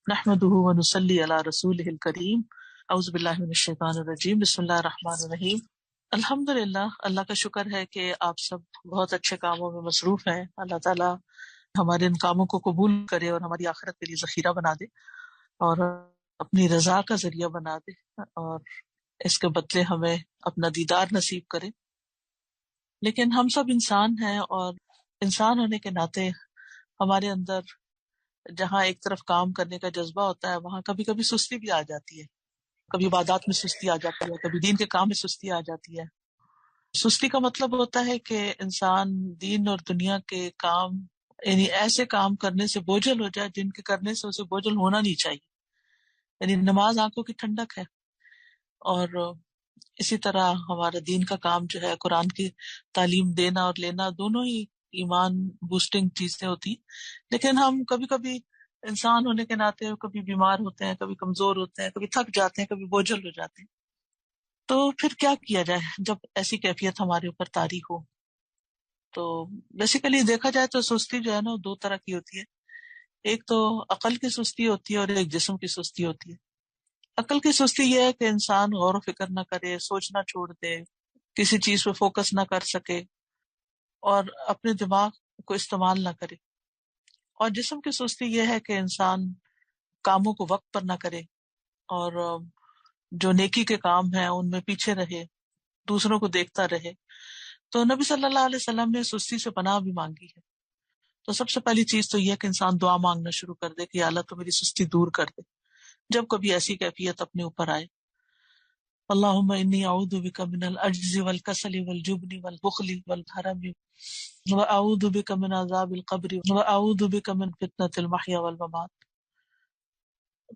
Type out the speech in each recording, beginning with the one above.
نحمده ونصلي على رسوله الکریم اعوذ باللہ من الشیطان الرجیم بسم اللہ الرحمن الرحیم۔ الحمدللہ، اللہ کا شکر ہے کہ آپ سب بہت اچھے کاموں میں مصروف ہیں۔ اللہ تعالیٰ ہمارے ان کاموں کو قبول کرے اور ہماری آخرت کے لیے ذخیرہ بنا دے اور اپنی رضا کا ذریعہ بنا دے اور اس کے بدلے ہمیں اپنا دیدار نصیب کرے۔ لیکن ہم سب انسان ہیں اور انسان ہونے کے ناطے ہمارے اندر جہاں ایک طرف کام کرنے کا جذبہ ہوتا ہے وہاں کبھی کبھی سستی بھی آ جاتی ہے، کبھی عبادات میں سستی آ جاتی ہے، کبھی دین کے کام میں سستی آ جاتی ہے۔ سستی کا مطلب ہوتا ہے کہ انسان دین اور دنیا کے کام یعنی ایسے کام کرنے سے بوجھل ہو جائے جن کے کرنے سے اسے بوجھل ہونا نہیں چاہیے۔ یعنی نماز آنکھوں کی ٹھنڈک ہے اور اسی طرح ہمارا دین کا کام جو ہے قرآن کی تعلیم دینا اور لینا دونوں ہی ایمان بوسٹنگ چیزیں ہوتی، لیکن ہم کبھی کبھی انسان ہونے کے ناطے کبھی بیمار ہوتے ہیں، کبھی کمزور ہوتے ہیں، کبھی تھک جاتے ہیں، کبھی بوجھل ہو جاتے ہیں۔ تو پھر کیا کیا جائے جب ایسی کیفیت ہمارے اوپر طاری ہو؟ تو بیسیکلی دیکھا جائے تو سستی جو ہے نا دو طرح کی ہوتی ہے، ایک تو عقل کی سستی ہوتی ہے اور ایک جسم کی سستی ہوتی ہے۔ عقل کی سستی یہ ہے کہ انسان غور و فکر نہ کرے، سوچنا چھوڑ دے، کسی چیز پہ فوکس نہ کر سکے اور اپنے دماغ کو استعمال نہ کرے۔ اور جسم کی سستی یہ ہے کہ انسان کاموں کو وقت پر نہ کرے اور جو نیکی کے کام ہیں ان میں پیچھے رہے، دوسروں کو دیکھتا رہے۔ تو نبی صلی اللہ علیہ وسلم نے سستی سے پناہ بھی مانگی ہے۔ تو سب سے پہلی چیز تو یہ ہے کہ انسان دعا مانگنا شروع کر دے کہ یا اللہ تو میری سستی دور کر دے جب کبھی ایسی کیفیت اپنے اوپر آئے۔ اللہم انی اعوذ بک من العجز والکسل والجبن والبخل والحرم واعوذ بک من عذاب القبر واعوذ بک من فتنة المحیا والممات۔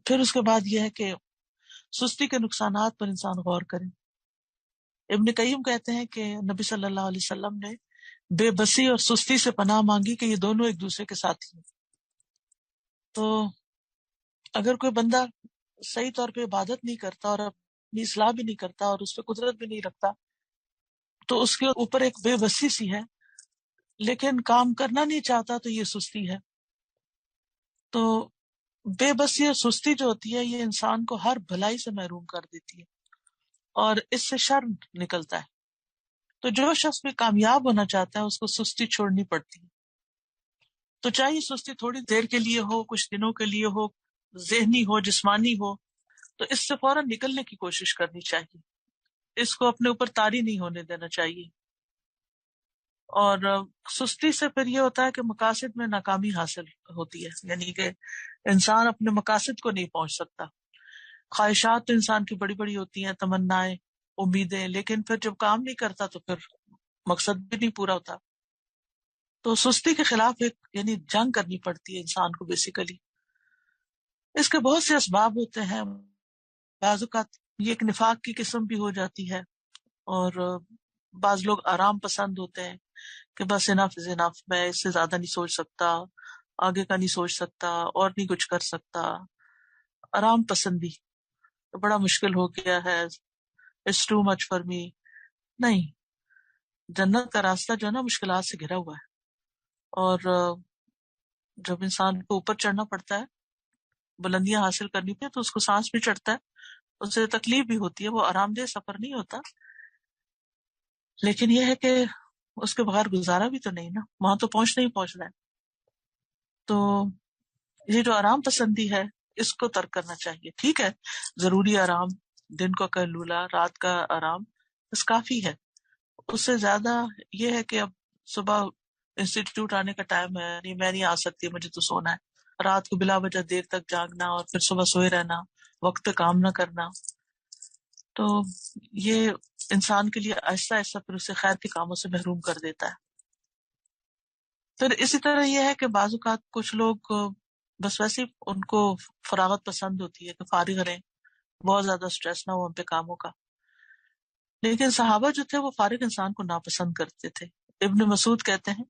پھر اس کے بعد یہ ہے کہ سستی کے نقصانات پر انسان غور کرے۔ ابن قیم کہتے ہیں کہ نبی صلی اللہ علیہ وسلم نے بے بسی اور سستی سے پناہ مانگی کہ یہ دونوں ایک دوسرے کے ساتھی ہیں۔ تو اگر کوئی بندہ صحیح طور پہ عبادت نہیں کرتا اور اپنی اصلاح بھی نہیں کرتا اور اس پہ قدرت بھی نہیں رکھتا تو اس کے اوپر ایک بے بسی سی ہے، لیکن کام کرنا نہیں چاہتا تو یہ سستی ہے۔ تو بے بسی اور سستی جو ہوتی ہے یہ انسان کو ہر بھلائی سے محروم کر دیتی ہے اور اس سے شر نکلتا ہے۔ تو جو شخص بھی کامیاب ہونا چاہتا ہے اس کو سستی چھوڑنی پڑتی ہے۔ تو چاہے سستی تھوڑی دیر کے لیے ہو، کچھ دنوں کے لیے ہو، ذہنی ہو، جسمانی ہو، تو اس سے فوراً نکلنے کی کوشش کرنی چاہیے، اس کو اپنے اوپر طاری نہیں ہونے دینا چاہیے۔ اور سستی سے پھر یہ ہوتا ہے کہ مقاصد میں ناکامی حاصل ہوتی ہے، یعنی کہ انسان اپنے مقاصد کو نہیں پہنچ سکتا۔ خواہشات تو انسان کی بڑی بڑی ہوتی ہیں، تمنائیں، امیدیں، لیکن پھر جب کام نہیں کرتا تو پھر مقصد بھی نہیں پورا ہوتا۔ تو سستی کے خلاف ایک یعنی جنگ کرنی پڑتی ہے انسان کو بیسیکلی۔ اس کے بہت سے اسباب ہوتے ہیں، بعض اوقات یہ ایک نفاق کی قسم بھی ہو جاتی ہے اور بعض لوگ آرام پسند ہوتے ہیں کہ بس انف از انف، میں اس سے زیادہ نہیں سوچ سکتا، آگے کا نہیں سوچ سکتا اور نہیں کچھ کر سکتا۔ آرام پسندی بڑا مشکل ہو گیا ہے، it's too much for me. نہیں، جنت کا راستہ جو ہے نا مشکلات سے گھرا ہوا ہے، اور جب انسان کو اوپر چڑھنا پڑتا ہے، بلندیاں حاصل کرنی پڑتی تو اس کو سانس بھی چڑھتا ہے، اس سے تکلیف بھی ہوتی ہے، وہ آرام دہ سفر نہیں ہوتا، لیکن یہ ہے کہ اس کے بغیر گزارا بھی تو نہیں نا، وہاں تو پہنچنا ہی پہنچنا ہے۔ تو یہ جو آرام پسندی ہے اس کو ترک کرنا چاہیے۔ ٹھیک ہے، ضروری آرام، دن کا قیلولہ، رات کا آرام بس کافی ہے۔ اس سے زیادہ یہ ہے کہ اب صبح انسٹیٹیوٹ آنے کا ٹائم ہے، نہیں میں نہیں آ سکتی، مجھے تو سونا ہے، رات کو بلا وجہ دیر تک جاگنا اور پھر صبح سوئے رہنا، وقت پہ کام نہ کرنا، تو یہ انسان کے لیے آہستہ آہستہ پھر اسے خیر کے کاموں سے محروم کر دیتا ہے۔ پھر اسی طرح یہ ہے کہ بعض اوقات کچھ لوگ بس ویسے ان کو فراغت پسند ہوتی ہے کہ فارغ رہیں، بہت زیادہ سٹریس نہ ہو ان پہ کاموں کا، لیکن صحابہ جو تھے وہ فارغ انسان کو ناپسند کرتے تھے۔ ابن مسعود کہتے ہیں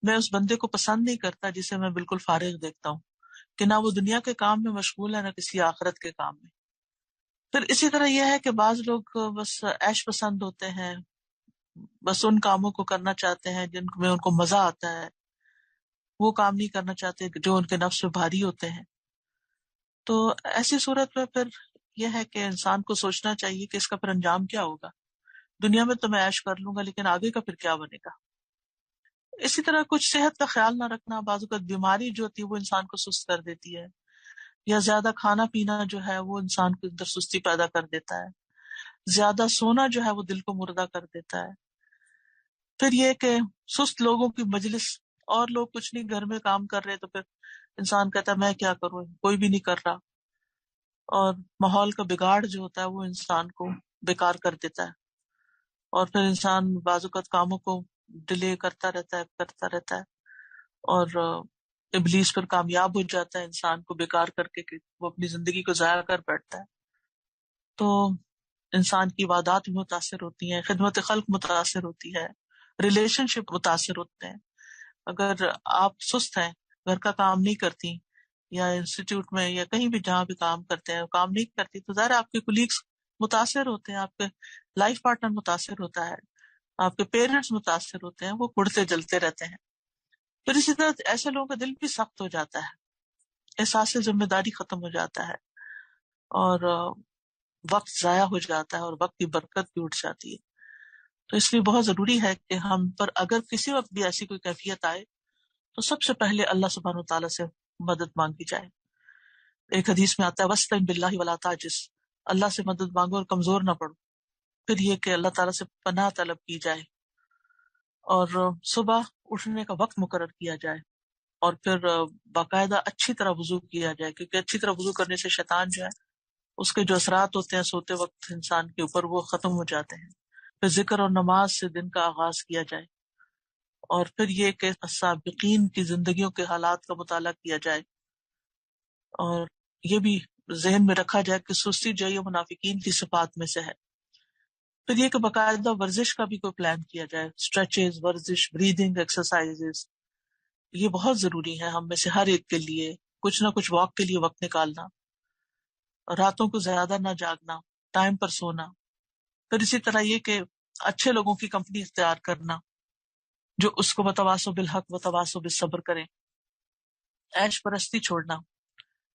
میں اس بندے کو پسند نہیں کرتا جسے میں بالکل فارغ دیکھتا ہوں، کہ نہ وہ دنیا کے کام میں مشغول ہے نہ کسی آخرت کے کام میں۔ پھر اسی طرح یہ ہے کہ بعض لوگ بس عیش پسند ہوتے ہیں، بس ان کاموں کو کرنا چاہتے ہیں جن میں ان کو مزہ آتا ہے، وہ کام نہیں کرنا چاہتے جو ان کے نفس پہ بھاری ہوتے ہیں۔ تو ایسی صورت میں پھر یہ ہے کہ انسان کو سوچنا چاہیے کہ اس کا پھر انجام کیا ہوگا. دنیا میں تو میں عیش کر لوں گا، لیکن آگے کا پھر کیا بنے گا. اسی طرح کچھ صحت کا خیال نہ رکھنا، بعض اوقات بیماری جو ہوتی ہے وہ انسان کو سست کر دیتی ہے، یا زیادہ کھانا پینا جو ہے وہ انسان کے اندر سستی پیدا کر دیتا ہے، زیادہ سونا جو ہے وہ دل کو مردہ کر دیتا ہے. پھر یہ کہ سست لوگوں کی مجلس، اور لوگ کچھ نہیں گھر میں کام کر رہے تو پھر انسان کہتا ہے میں کیا کروں، کوئی بھی نہیں کر رہا، اور ماحول کا بگاڑ جو ہوتا ہے وہ انسان کو بیکار کر دیتا ہے، اور پھر انسان بعض اوقات کاموں کو ڈیلے کرتا رہتا ہے اور ابلیس پر کامیاب ہو جاتا ہے انسان کو بیکار کر کے کہ وہ اپنی زندگی کو ضائع کر بیٹھتا ہے. تو انسان کی عبادات بھی متاثر ہوتی ہیں، خدمت خلق متاثر ہوتی ہے، ریلیشن شپ متاثر ہوتے ہیں. اگر آپ سست ہیں، گھر کا کام نہیں کرتی، یا انسٹیٹیوٹ میں یا کہیں بھی جہاں بھی کام کرتے ہیں کام نہیں کرتی، تو ظاہر آپ کے کولیگس متاثر ہوتے ہیں، آپ کے لائف پارٹنر متاثر ہوتا ہے، آپ کے پیرنٹس متاثر ہوتے ہیں، وہ اڑتے جلتے رہتے ہیں. پھر اسی طرح ایسے لوگوں کا دل بھی سخت ہو جاتا ہے، احساس ذمہ داری ختم ہو جاتا ہے، اور وقت ضائع ہو جاتا ہے، اور وقت کی برکت بھی اٹھ جاتی ہے. تو اس لیے بہت ضروری ہے کہ ہم پر اگر کسی وقت بھی ایسی کوئی کیفیت آئے تو سب سے پہلے اللہ سبحانہ وتعالیٰ سے مدد مانگی جائے. ایک حدیث میں آتا ہے وَاسْتَعِن بِاللَّهِ وَلَا تَعْجِزْ، اللہ سے مدد مانگو اور کمزور نہ پڑو. پھر یہ کہ اللہ تعالیٰ سے پناہ طلب کی جائے، اور صبح اٹھنے کا وقت مقرر کیا جائے، اور پھر باقاعدہ اچھی طرح وضو کیا جائے، کیونکہ اچھی طرح وضو کرنے سے شیطان جو ہے اس کے جو اثرات ہوتے ہیں سوتے وقت انسان کے اوپر وہ ختم ہو جاتے ہیں. پھر ذکر اور نماز سے دن کا آغاز کیا جائے، اور پھر یہ کہ سابقین کی زندگیوں کے حالات کا مطالعہ کیا جائے، اور یہ بھی ذہن میں رکھا جائے کہ سستی جو ہے یہ منافقین کی صفات میں سے ہے. پھر یہ کہ باقاعدہ ورزش کا بھی کوئی پلان کیا جائے، اسٹریچز، ورزش، بریدنگ ایکسرسائزز، یہ بہت ضروری ہے ہم میں سے ہر ایک کے لیے. کچھ نہ کچھ واک کے لیے وقت نکالنا، راتوں کو زیادہ نہ جاگنا، ٹائم پر سونا. پھر اسی طرح یہ کہ اچھے لوگوں کی کمپنی اختیار کرنا جو اس کو وتواصوا بالحق وتواصوا بالصبر کریں. عیش پرستی چھوڑنا،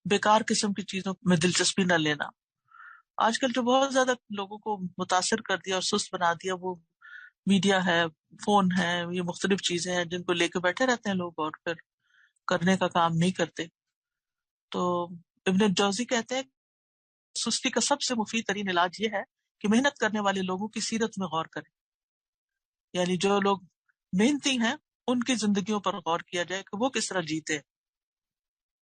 بیکار قسم کی چیزوں میں دلچسپی نہ لینا. آج کل جو بہت زیادہ لوگوں کو متاثر کر دیا اور سست بنا دیا وہ میڈیا ہے، فون ہے، یہ مختلف چیزیں ہیں جن کو لے کے بیٹھے رہتے ہیں لوگ، اور پھر کرنے کا کام نہیں کرتے. تو ابن جوزی کہتے ہیں سستی کا سب سے مفید ترین علاج یہ ہے کہ محنت کرنے والے لوگوں کی سیرت میں غور کریں. یعنی جو لوگ محنتی ہیں ان کی زندگیوں پر غور کیا جائے کہ وہ کس طرح جیتے.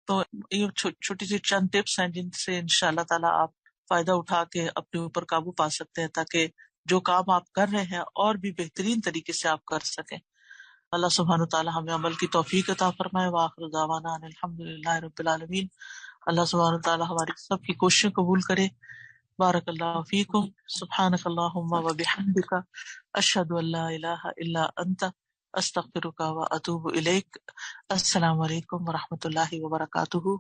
تو یہ چھوٹی سی چند ٹپس ہیں جن سے انشاءاللہ تعالی آپ فائدہ اٹھا کے اپنے اوپر قابو پا سکتے ہیں، تاکہ جو کام آپ کر رہے ہیں اور بھی بہترین طریقے سے آپ کر سکیں. اللہ سبحانہ وتعالی ہمیں عمل کی توفیق عطا فرمائے. وآخر دعوانا ان الحمدللہ رب العالمین. اللہ سبحانہ وتعالی ہماری سب کی کوششیں قبول کرے. بارک اللہ فیکم. سبحانک اللہم وبحمدک، اشہد ان لا الہ الا انت، استغفرک واتوب الیک. السلام علیکم ورحمۃ اللہ وبرکاتہ.